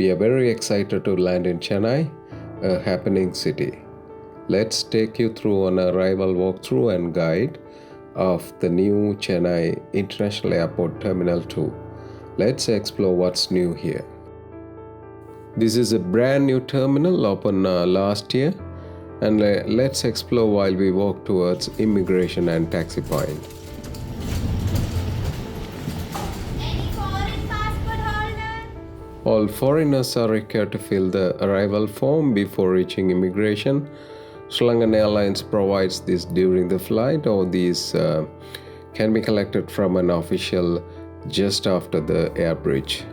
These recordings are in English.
We are very excited to land in Chennai, a happening city. Let's take you through an arrival walkthrough and guide of the new Chennai International Airport Terminal 2. Let's explore what's new here. This is a brand new terminal opened last year, and let's explore while we walk towards immigration and taxi point. Any foreign passport holder? All foreigners are required to fill the arrival form before reaching immigration. SriLankan Airlines provides this during the flight, or these can be collected from an official just after the air bridge.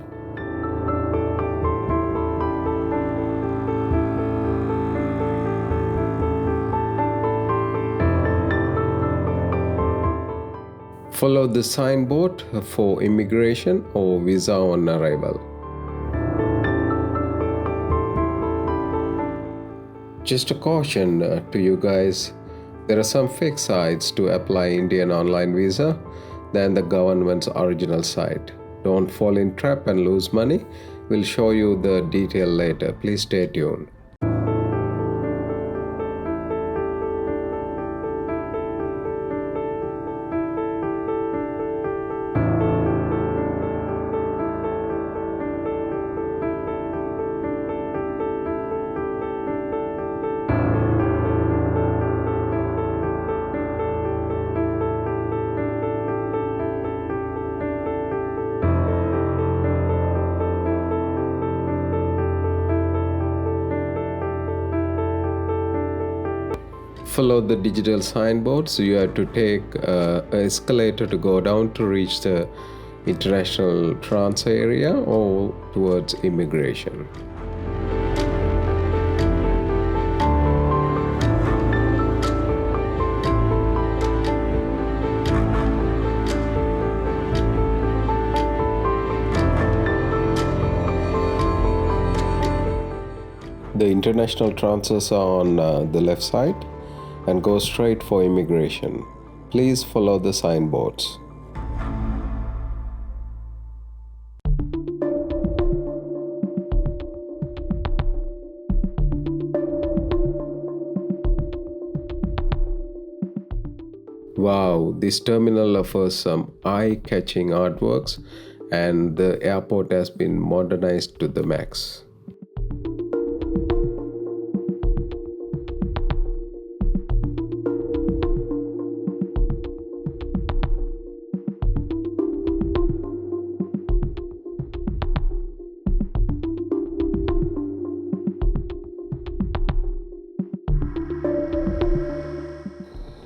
Follow the signboard for immigration or visa on arrival. Just a caution to you guys, there are some fake sites to apply Indian online visa than the government's original site. Don't fall in trap and lose money. We'll show you the detail later. Please stay tuned. Follow the digital signboards. You have to take an escalator to go down to reach the international transfer area or towards immigration. The international transfers are on the left side and go straight for immigration. Please follow the signboards. Wow, this terminal offers some eye-catching artworks, and the airport has been modernized to the max.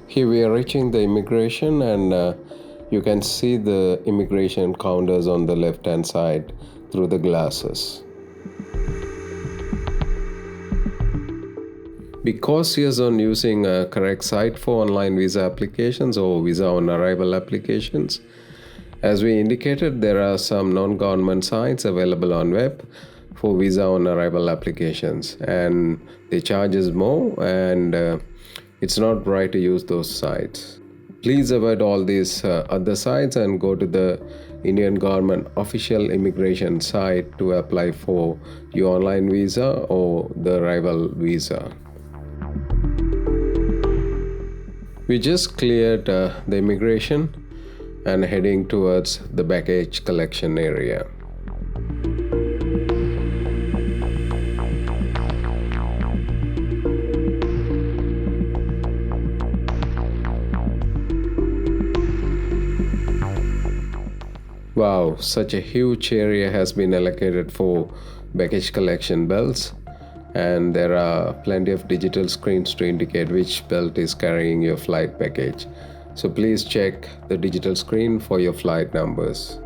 Here we are reaching the immigration, and you can see the immigration counters on the left hand side through the glasses. Be cautious on using a correct site for online visa applications or visa on arrival applications. As we indicated, there are some non-government sites available on web for visa on arrival applications, and the charge is more, and it's not right to use those sites. Please avoid all these other sites and go to the Indian government official immigration site to apply for your online visa or the arrival visa. We just cleared the immigration and heading towards the baggage collection area. Wow, such a huge area has been allocated for baggage collection belts, and there are plenty of digital screens to indicate which belt is carrying your flight baggage. So please check the digital screen for your flight numbers.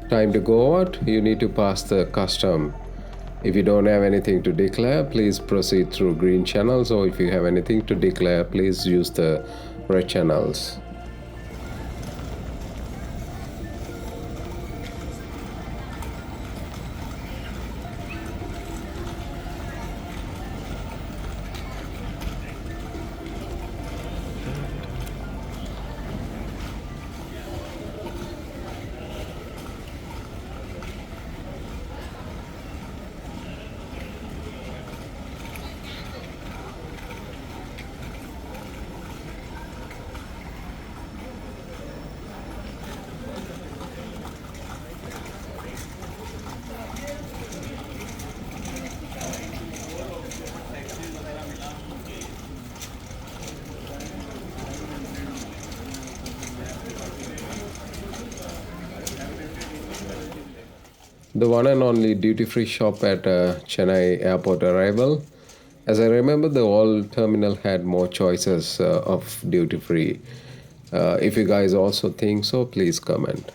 Time to go out, you need to pass the custom. If you don't have anything to declare, please proceed through green channels, or if you have anything to declare, please use the red channels. The one and only duty-free shop at Chennai Airport arrival. As I remember, the old terminal had more choices of duty-free. If you guys also think so, please comment.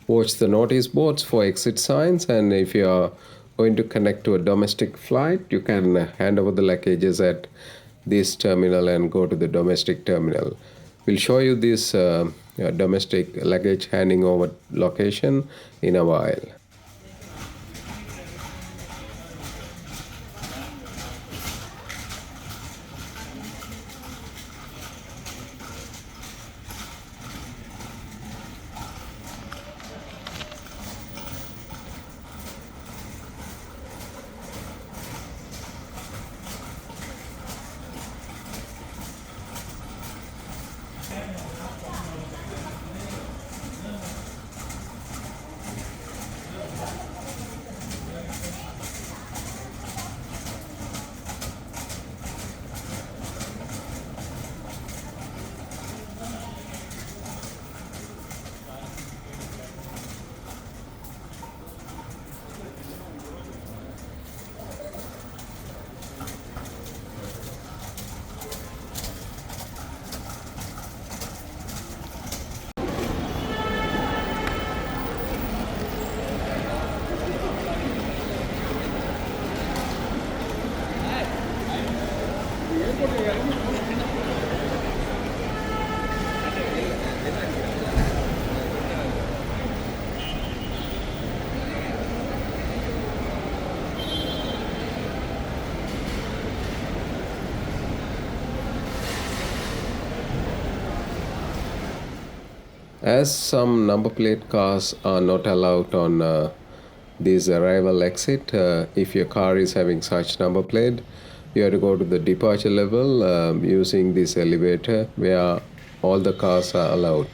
Watch the notice boards for exit signs, and if you are going to connect to a domestic flight, you can hand over the luggages at this terminal and go to the domestic terminal. We'll show you this domestic luggage handing over location in a while. As some number plate cars are not allowed on this arrival exit, if your car is having such number plate, you have to go to the departure level using this elevator where all the cars are allowed.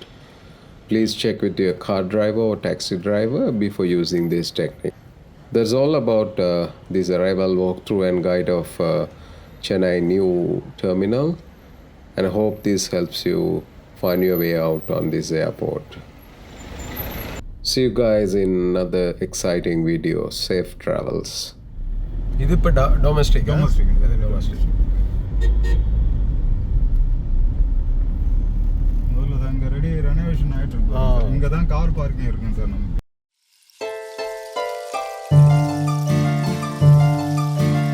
Please check with your car driver or taxi driver before using this technique. That's all about this arrival walkthrough and guide of Chennai new terminal, and I hope this helps you find your way out on this airport. See you guys in another exciting video. Safe travels. This is domestic. Domestic. முதல்ல அங்க ready renovation ஆயிட்டு இருக்கு. இங்க தான் car parking இருக்குங்க sir நமக்கு.